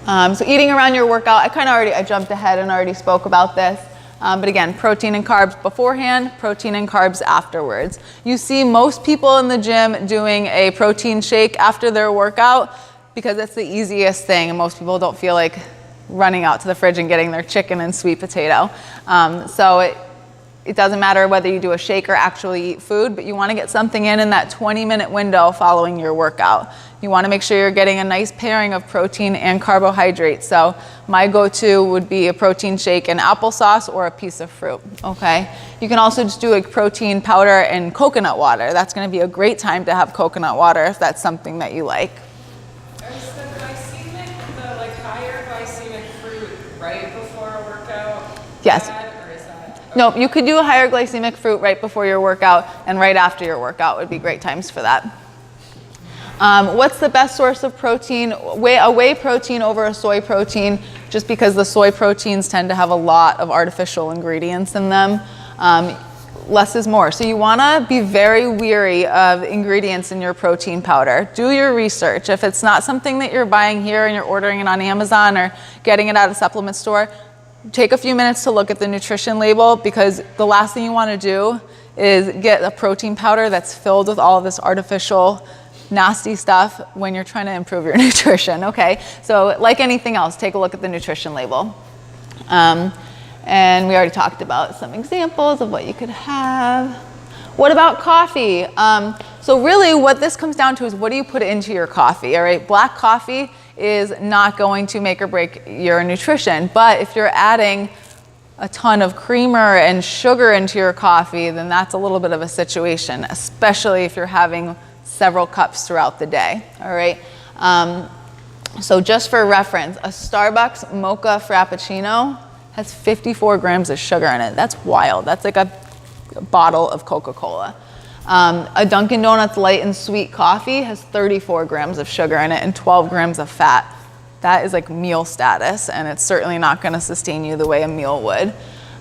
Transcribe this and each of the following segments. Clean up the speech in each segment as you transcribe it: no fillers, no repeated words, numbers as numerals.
So eating around your workout, I jumped ahead and already spoke about this. But again, protein and carbs beforehand, protein and carbs afterwards. You see most people in the gym doing a protein shake after their workout because it's the easiest thing, and most people don't feel like running out to the fridge and getting their chicken and sweet potato. So it doesn't matter whether you do a shake or actually eat food, but you want to get something in that 20-minute window following your workout. You want to make sure you're getting a nice pairing of protein and carbohydrates. So my go-to would be a protein shake and applesauce or a piece of fruit, okay? You can also just do a protein powder and coconut water. That's going to be a great time to have coconut water if that's something that you like. Is the higher glycemic fruit right before a workout? Yes. Bad, or is that, okay. No, you could do a higher glycemic fruit right before your workout, and right after your workout would be great times for that. What's the best source of protein? A whey protein over a soy protein, just because the soy proteins tend to have a lot of artificial ingredients in them. Less is more. So you want to be very wary of ingredients in your protein powder. Do your research. If it's not something that you're buying here and you're ordering it on Amazon or getting it at a supplement store, take a few minutes to look at the nutrition label, because the last thing you want to do is get a protein powder that's filled with all of this artificial nasty stuff when you're trying to improve your nutrition, okay? So like anything else, take a look at the nutrition label. And we already talked about some examples of what you could have. What about coffee? So really what this comes down to is, what do you put into your coffee, all right? Black coffee is not going to make or break your nutrition, but if you're adding a ton of creamer and sugar into your coffee, then that's a little bit of a situation, especially if you're having several cups throughout the day, all right? So just for reference, a Starbucks mocha frappuccino has 54 grams of sugar in it. That's wild. That's like a bottle of Coca-Cola. A Dunkin' Donuts light and sweet coffee has 34 grams of sugar in it and 12 grams of fat. That is like meal status, and it's certainly not gonna sustain you the way a meal would.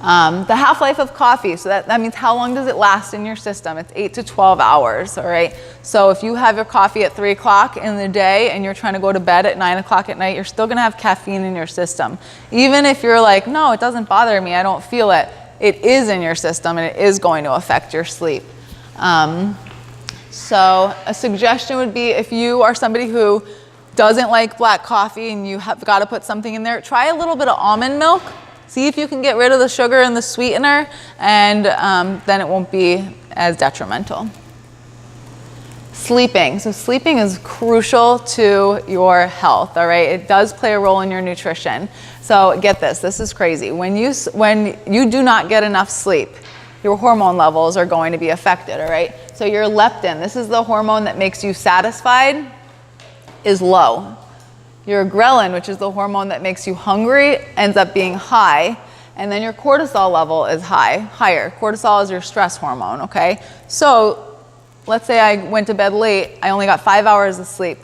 The half-life of coffee, so that means how long does it last in your system? It's 8 to 12 hours, all right? So if you have your coffee at 3 o'clock in the day and you're trying to go to bed at 9 o'clock at night, you're still gonna have caffeine in your system. Even if you're like, no, it doesn't bother me, I don't feel it, it is in your system and it is going to affect your sleep. So a suggestion would be, if you are somebody who doesn't like black coffee and you have got to put something in there, try a little bit of almond milk. See if you can get rid of the sugar and the sweetener, and then it won't be as detrimental. Sleeping. So sleeping is crucial to your health, all right? It does play a role in your nutrition. So get this is crazy. When you do not get enough sleep, your hormone levels are going to be affected, all right? So your leptin, this is the hormone that makes you satisfied, is low. Your ghrelin, which is the hormone that makes you hungry, ends up being high, and then your cortisol level is higher. Cortisol is your stress hormone, okay? So let's say I went to bed late, I only got 5 hours of sleep.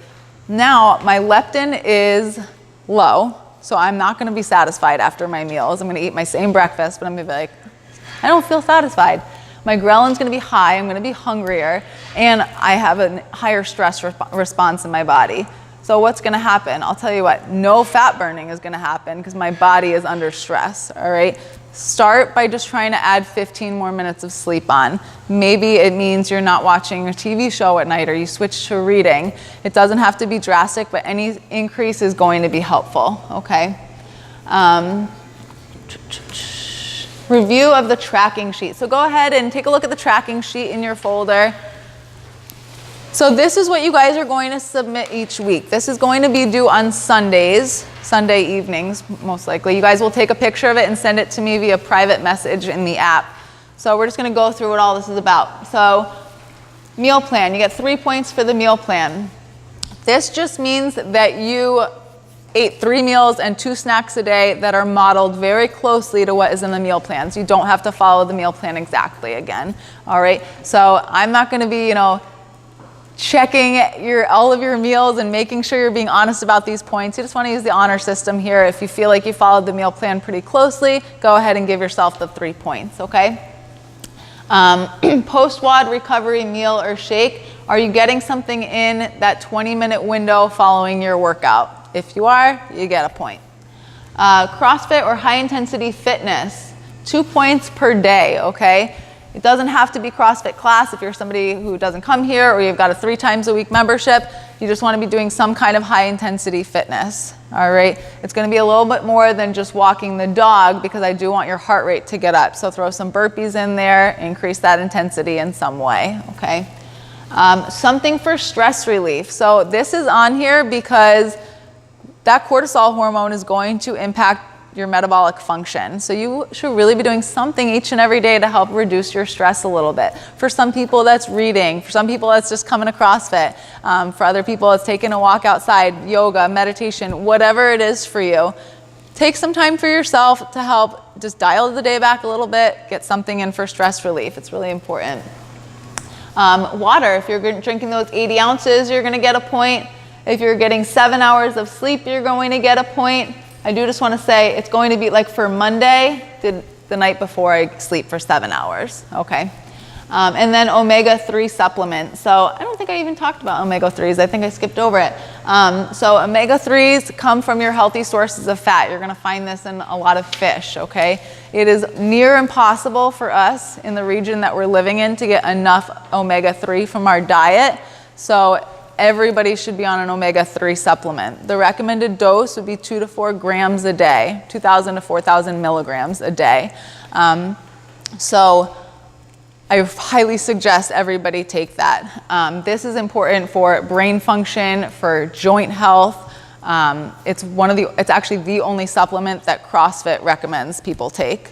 Now my leptin is low, so I'm not gonna be satisfied after my meals. I'm gonna eat my same breakfast, but I'm gonna be like, I don't feel satisfied. My ghrelin's gonna be high, I'm gonna be hungrier, and I have a higher stress response in my body. So what's gonna happen? I'll tell you what, no fat burning is gonna happen because my body is under stress, all right? Start by just trying to add 15 more minutes of sleep on. Maybe it means you're not watching a TV show at night, or you switch to reading. It doesn't have to be drastic, but any increase is going to be helpful, okay? Review of the tracking sheet. So go ahead and take a look at the tracking sheet in your folder. So this is what you guys are going to submit each week. This is going to be due on Sundays, Sunday evenings, most likely. You guys will take a picture of it and send it to me via private message in the app. So we're just gonna go through what all this is about. So meal plan, you get 3 points for the meal plan. This just means that you ate 3 meals and 2 snacks a day that are modeled very closely to what is in the meal plans. You don't have to follow the meal plan exactly again, all right? So I'm not gonna be, checking all of your meals and making sure you're being honest about these points. You just want to use the honor system here. If you feel like you followed the meal plan pretty closely, go ahead and give yourself the 3 points, okay? Post-WOD recovery meal or shake, are you getting something in that 20-minute window following your workout? If you are, you get a point. CrossFit or high intensity fitness, 2 points per day, okay? It doesn't have to be CrossFit class if you're somebody who doesn't come here or you've got a 3 times a week membership. You just want to be doing some kind of high intensity fitness, all right? It's going to be a little bit more than just walking the dog because I do want your heart rate to get up. So throw some burpees in there, increase that intensity in some way, okay? Something for stress relief. So this is on here because that cortisol hormone is going to impact your metabolic function. So you should really be doing something each and every day to help reduce your stress a little bit. For some people, that's reading. For some people, that's just coming to CrossFit. For other people, it's taking a walk outside, yoga, meditation, whatever it is for you. Take some time for yourself to help just dial the day back a little bit, get something in for stress relief. It's really important. Water, if you're drinking those 80 ounces, you're gonna get a point. If you're getting 7 hours of sleep, you're going to get a point. I do just want to say it's going to be like for Monday, did the night before I sleep for 7 hours, okay? And then omega-3 supplement. So I don't think I even talked about omega-3s. I think I skipped over it. So omega-3s come from your healthy sources of fat. You're going to find this in a lot of fish, okay? It is near impossible for us in the region that we're living in to get enough omega-3 from our diet. So everybody should be on an omega-3 supplement. The recommended dose would be 2 to 4 grams a day, 2,000 to 4,000 milligrams a day. So I highly suggest everybody take that. This is important for brain function, for joint health. It's actually the only supplement that CrossFit recommends people take.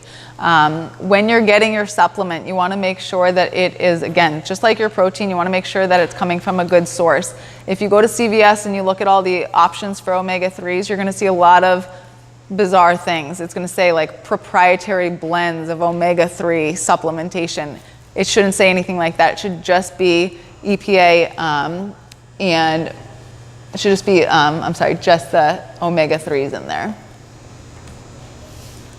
When you're getting your supplement, you want to make sure that it is, again, just like your protein, you want to make sure that it's coming from a good source. If you go to CVS and you look at all the options for omega-3s, you're going to see a lot of bizarre things. It's going to say like proprietary blends of omega-3 supplementation. It shouldn't say anything like that. It should just be EPA and it should just be, just the omega-3s in there.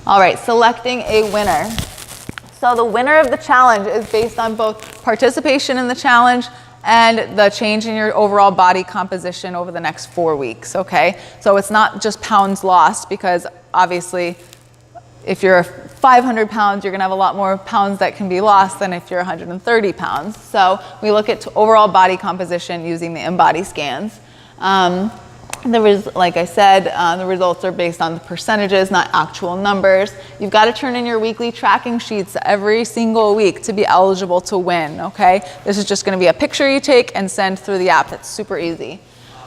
All right, selecting a winner. So the winner of the challenge is based on both participation in the challenge and the change in your overall body composition over the next 4 weeks, okay? So it's not just pounds lost because obviously if you're 500 pounds, you're gonna have a lot more pounds that can be lost than if you're 130 pounds. So we look at overall body composition using the InBody scans. Like I said, the results are based on the percentages, not actual numbers. You've got to turn in your weekly tracking sheets every single week to be eligible to win, okay? This is just going to be a picture you take and send through the app. It's super easy.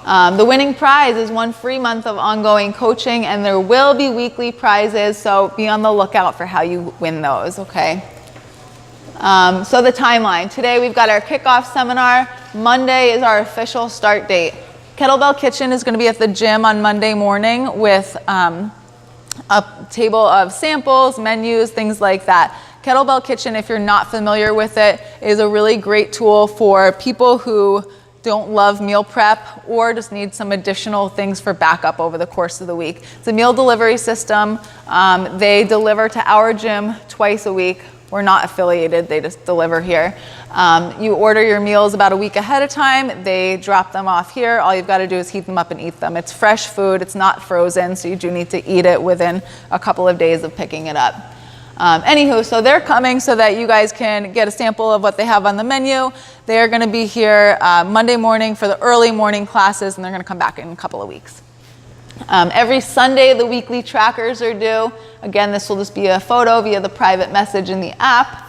The winning prize is 1 free month of ongoing coaching, and there will be weekly prizes, so be on the lookout for how you win those, okay? So the timeline. Today we've got our kickoff seminar. Monday is our official start date. Kettlebell Kitchen is going to be at the gym on Monday morning with a table of samples, menus, things like that. Kettlebell Kitchen, if you're not familiar with it, is a really great tool for people who don't love meal prep or just need some additional things for backup over the course of the week. It's a meal delivery system. They deliver to our gym twice a week. We're not affiliated, they just deliver here. You order your meals about a week ahead of time. They drop them off here. All you've got to do is heat them up and eat them. It's fresh food, it's not frozen, so you do need to eat it within a couple of days of picking it up. Anywho, so they're coming so that you guys can get a sample of what they have on the menu. They are going to be here Monday morning for the early morning classes, and they're going to come back in a couple of weeks. Every Sunday, the weekly trackers are due. Again, this will just be a photo via the private message in the app.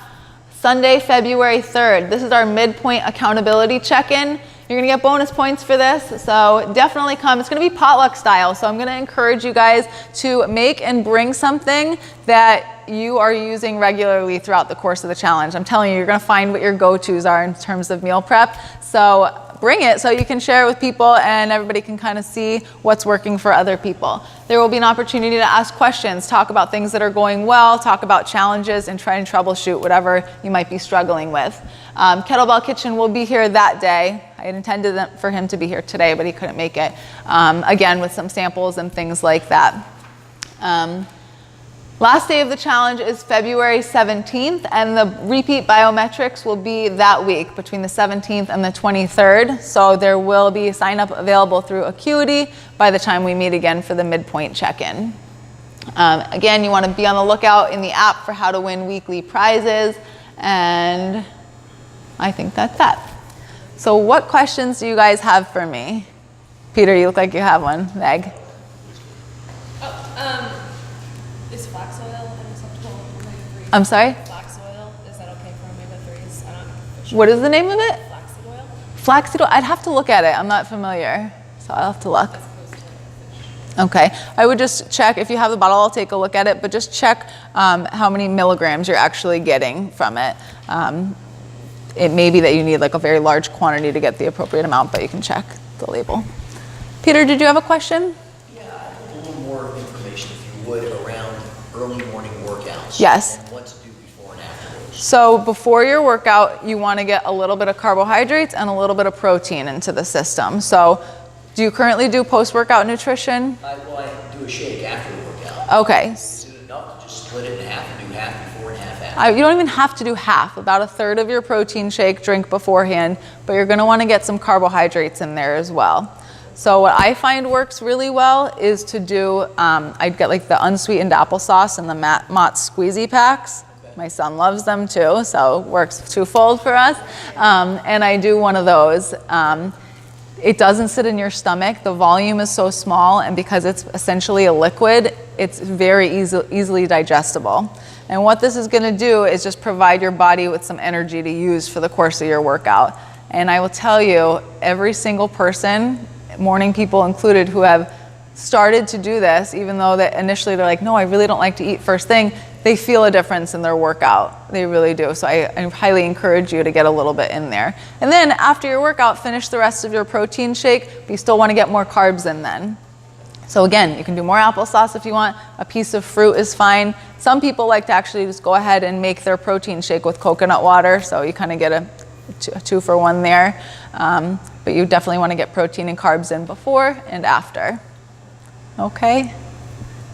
Sunday, February 3rd. This is our midpoint accountability check-in. You're gonna get bonus points for this, so definitely come. It's gonna be potluck style, so I'm gonna encourage you guys to make and bring something that you are using regularly throughout the course of the challenge. I'm telling you, you're gonna find what your go-tos are in terms of meal prep. So bring it so you can share it with people and everybody can kind of see what's working for other people. There will be an opportunity to ask questions, talk about things that are going well, talk about challenges, and try and troubleshoot whatever you might be struggling with. Kettlebell Kitchen will be here that day. I had intended for him to be here today, but he couldn't make it. Again, with some samples and things like that. Last day of the challenge is February 17th, and the repeat biometrics will be that week between the 17th and the 23rd. So there will be sign up available through Acuity by the time we meet again for the midpoint check-in. Again, you want to be on the lookout in the app for how to win weekly prizes, and I think that's that. So what questions do you guys have for me? Peter, you look like you have one. Meg? Is flax oil acceptable for omega-3? I'm sorry? Flax oil, is that okay for omega-3s? I don't know for sure. What is the name of it? Flaxseed oil? Flaxseed oil? I'd have to look at it. I'm not familiar, so I'll have to look. As opposed to fish. Okay, I would just check, if you have the bottle, I'll take a look at it, but just check how many milligrams you're actually getting from it. It may be that you need like a very large quantity to get the appropriate amount, but you can check the label. Peter, did you have a question? Yeah, a little more information, if you would, around early morning workouts. Yes. And what to do before and afterwards. So before your workout, you want to get a little bit of carbohydrates and a little bit of protein into the system. So do you currently do post-workout nutrition? I do a shake after the workout. Okay. Is it enough to just split it in half and do half before and half after? You don't even have to do half, about a third of your protein shake drink beforehand, but you're going to want to get some carbohydrates in there as well. So what I find works really well is to do, I'd get like the unsweetened applesauce and the Mott's squeezy packs. My son loves them too, so it works twofold for us. And I do one of those. It doesn't sit in your stomach. The volume is so small, and because it's essentially a liquid, it's very easily digestible. And what this is going to do is just provide your body with some energy to use for the course of your workout. And I will tell you, every single person, morning people included, who have started to do this, even though that initially they're like, no, I really don't like to eat first thing, they feel a difference in their workout. They really do. So I highly encourage you to get a little bit in there. And then after your workout, finish the rest of your protein shake, but you still want to get more carbs in then. So again, you can do more applesauce if you want. A piece of fruit is fine. Some people like to actually just go ahead and make their protein shake with coconut water, so you kind of get a 2-for-1 there. But you definitely want to get protein and carbs in before and after. Okay?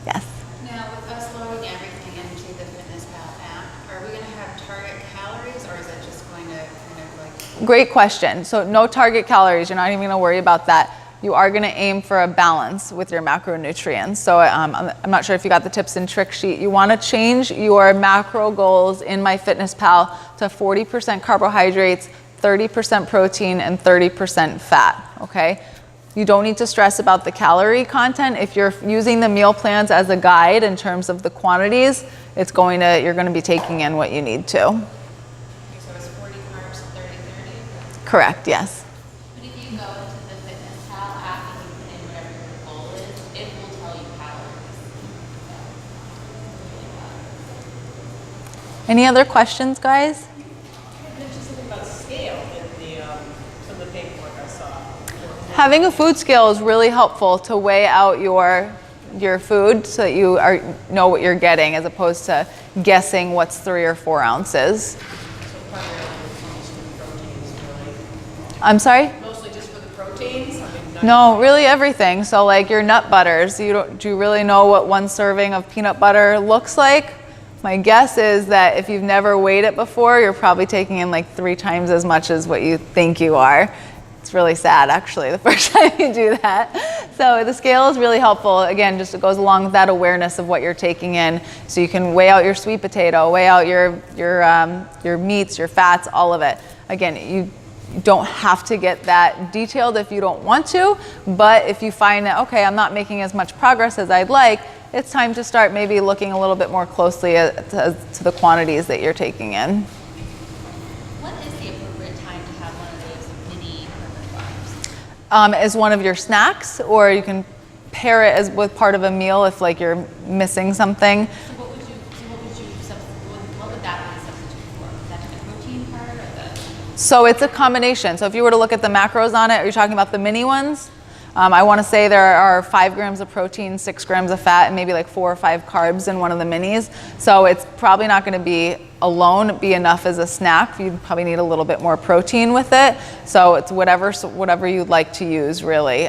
Yes? Now, with us loading everything into the FitnessPal app, are we going to have target calories, or is it just going to kind of like... Great question. So no target calories. You're not even going to worry about that. You are going to aim for a balance with your macronutrients. So I'm not sure if you got the tips and trick sheet. You want to change your macro goals in MyFitnessPal to 40% carbohydrates, 30% protein, and 30% fat, okay? You don't need to stress about the calorie content. If you're using the meal plans as a guide in terms of the quantities, you're going to be taking in what you need to. Okay, so it's 40 carbs, 30, 30? Correct, yes. But if you go into the FitnessPal app and you put in whatever your goal is, it will tell you calories. Any other questions, guys? There's just something about scale in some of the paperwork I saw. Having a food scale is really helpful to weigh out your food so that you know what you're getting, as opposed to guessing what's 3 or 4 ounces. So primarily it comes from the proteins, really. I'm sorry? Mostly just for the proteins? I mean, not No, really everything. So like your nut butters, do you really know what 1 serving of peanut butter looks like? My guess is that if you've never weighed it before, you're probably taking in like 3 times as much as what you think you are. It's really sad, actually, the first time you do that. So the scale is really helpful. Again, just it goes along with that awareness of what you're taking in. So you can weigh out your sweet potato, weigh out your meats, your fats, all of it. Again, you don't have to get that detailed if you don't want to, but if you find that, okay, I'm not making as much progress as I'd like, it's time to start maybe looking a little bit more closely to the quantities that you're taking in. What is the appropriate time to have one of those mini perfect bars? As one of your snacks, or you can pair it as with part of a meal if like you're missing something. So what would that be a substitute for? Would that be the protein part or the... So it's a combination. So if you were to look at the macros on it, are you talking about the mini ones? I want to say there are 5 grams of protein, 6 grams of fat, and maybe like 4 or 5 carbs in one of the minis. So it's probably not going to be enough as a snack. You'd probably need a little bit more protein with it. So it's whatever you'd like to use, really.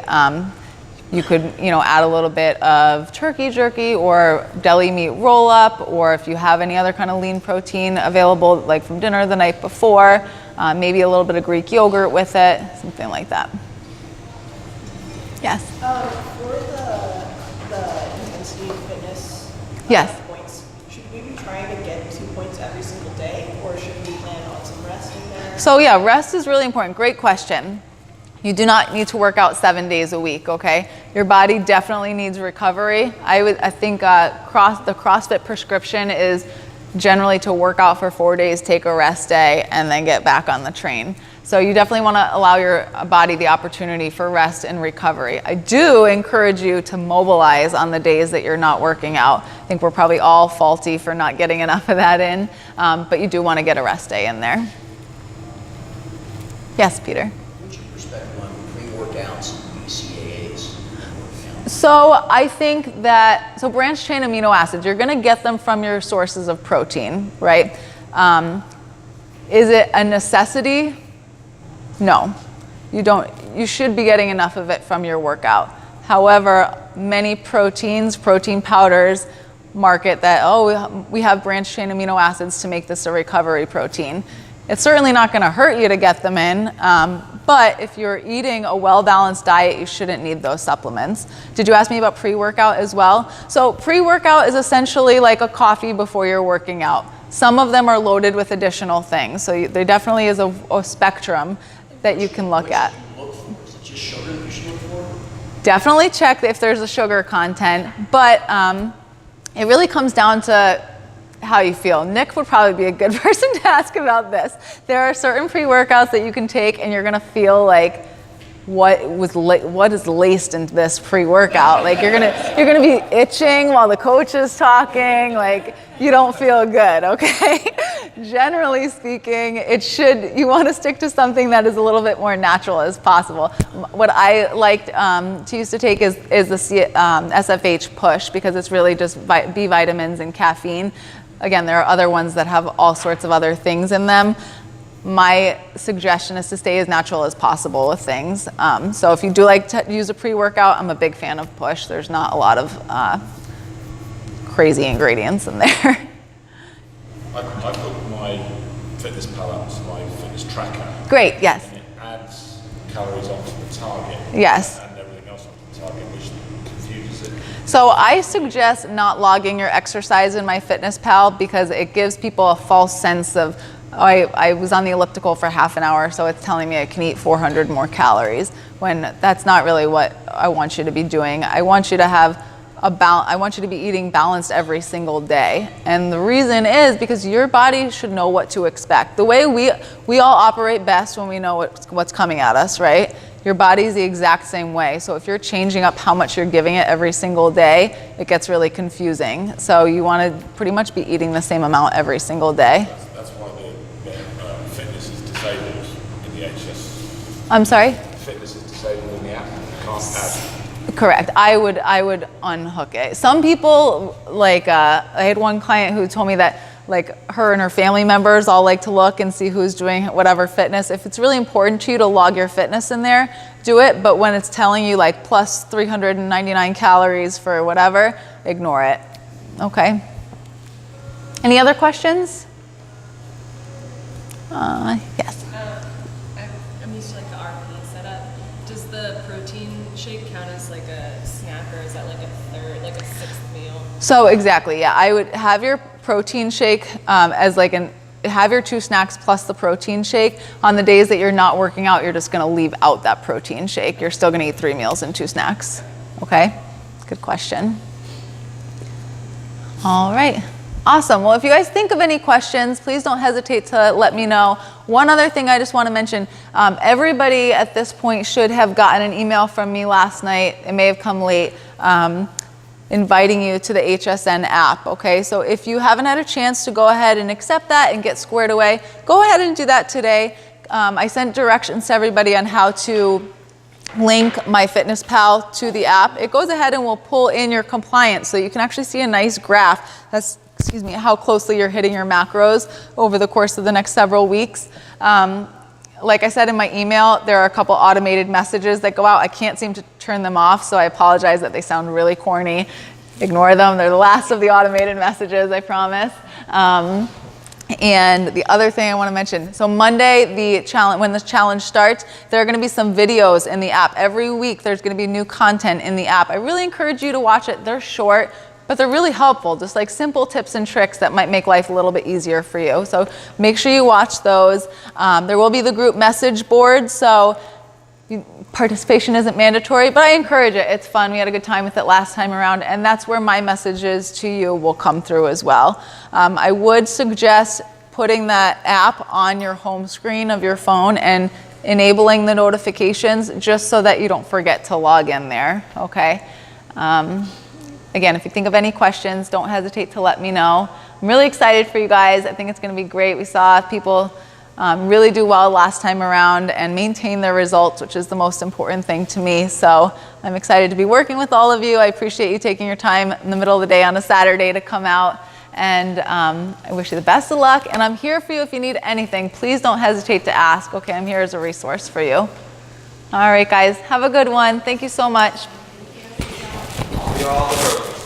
You could, add a little bit of turkey jerky or deli meat roll up, or if you have any other kind of lean protein available, like from dinner the night before, maybe a little bit of Greek yogurt with it, something like that. Yes? For the intensity fitness Yes. points, should we be trying to get 2 points every single day, or should we plan on some rest in there? So yeah, rest is really important. Great question. You do not need to work out 7 days a week, okay? Your body definitely needs recovery. I think the CrossFit prescription is generally to work out for 4 days, take a rest day, and then get back on the train. So you definitely want to allow your body the opportunity for rest and recovery. I do encourage you to mobilize on the days that you're not working out. I think we're probably all faulty for not getting enough of that in, but you do want to get a rest day in there. Yes, Peter? What's your perspective on pre-workouts and BCAAs? So I think that, branched chain amino acids, you're going to get them from your sources of protein, right? Is it a necessity? No, you don't. You should be getting enough of it from your workout. However, many protein powders market that, we have branched chain amino acids to make this a recovery protein. It's certainly not going to hurt you to get them in, but if you're eating a well-balanced diet, you shouldn't need those supplements. Did you ask me about pre-workout as well? So pre-workout is essentially like a coffee before you're working out. Some of them are loaded with additional things, so there definitely is a spectrum that you can look at. Is it just sugar that you should look for? Definitely check if there's a sugar content, but it really comes down to how you feel. Nick would probably be a good person to ask about this. There are certain pre-workouts that you can take and you're gonna feel like, what is laced into this pre-workout? Like you're gonna be itching while the coach is talking, like you don't feel good, okay? Generally speaking, you want to stick to something that is a little bit more natural as possible. What I liked to used to take is the SFH push, because it's really just B vitamins and caffeine. Again, there are other ones that have all sorts of other things in them. My suggestion is to stay as natural as possible with things. So if you do like to use a pre-workout, I'm a big fan of push. There's not a lot of crazy ingredients in there. I put my fitness pal up to my fitness tracker. Great, yes. And it adds calories onto the target. Yes. And everything else onto the target, which confuses it. So I suggest not logging your exercise in MyFitnessPal because it gives people a false sense of, I was on the elliptical for half an hour, so it's telling me I can eat 400 more calories, when that's not really what I want you to be doing. I want you to have I want you to be eating balanced every single day. And the reason is because your body should know what to expect. The way we all operate best when we know what's coming at us, right? Your body's the exact same way. So if you're changing up how much you're giving it every single day, it gets really confusing. So you want to pretty much be eating the same amount every single day. That's why the fitness is disabled in the HS. I'm sorry? Fitness is disabled in the app. You can't add. Correct. I would unhook it. Some people, like I had one client who told me that like her and her family members all like to look and see who's doing whatever fitness. If it's really important to you to log your fitness in there, do it. But when it's telling you like plus 399 calories for whatever, ignore it. Okay. Any other questions? Yes. I'm used to like the RP setup. Does the protein shake count as like a snack, or is that like a third, like a sixth meal? So exactly, yeah. I would have your protein shake as like have your 2 snacks plus the protein shake. On the days that you're not working out, you're just gonna leave out that protein shake. You're still gonna eat 3 meals and 2 snacks. Okay, good question. All right. Awesome. Well, if you guys think of any questions, please don't hesitate to let me know. One other thing I just want to mention, everybody at this point should have gotten an email from me last night. It may have come late, inviting you to the HSN app, okay? So if you haven't had a chance to go ahead and accept that and get squared away, go ahead and do that today. I sent directions to everybody on how to link MyFitnessPal to the app. It goes ahead and will pull in your compliance, so you can actually see a nice graph. That's how closely you're hitting your macros over the course of the next several weeks. Like I said in my email, there are a couple automated messages that go out. I can't seem to turn them off, so I apologize that they sound really corny. Ignore them. They're the last of the automated messages, I promise. And the other thing I want to mention, so Monday, when the challenge starts, there are going to be some videos in the app. Every week, there's going to be new content in the app. I really encourage you to watch it. They're short, but they're really helpful, just like simple tips and tricks that might make life a little bit easier for you. So make sure you watch those. There will be the group message board, so participation isn't mandatory, but I encourage it. It's fun. We had a good time with it last time around, and that's where my messages to you will come through as well. I would suggest putting that app on your home screen of your phone and enabling the notifications just so that you don't forget to log in there, okay? Again, if you think of any questions, don't hesitate to let me know. I'm really excited for you guys. I think it's going to be great. We saw people really do well last time around and maintain their results, which is the most important thing to me. So I'm excited to be working with all of you. I appreciate you taking your time in the middle of the day on a Saturday to come out. And I wish you the best of luck. And I'm here for you if you need anything. Please don't hesitate to ask. Okay, I'm here as a resource for you. All right, guys, have a good one. Thank you so much. You're all the grocery store.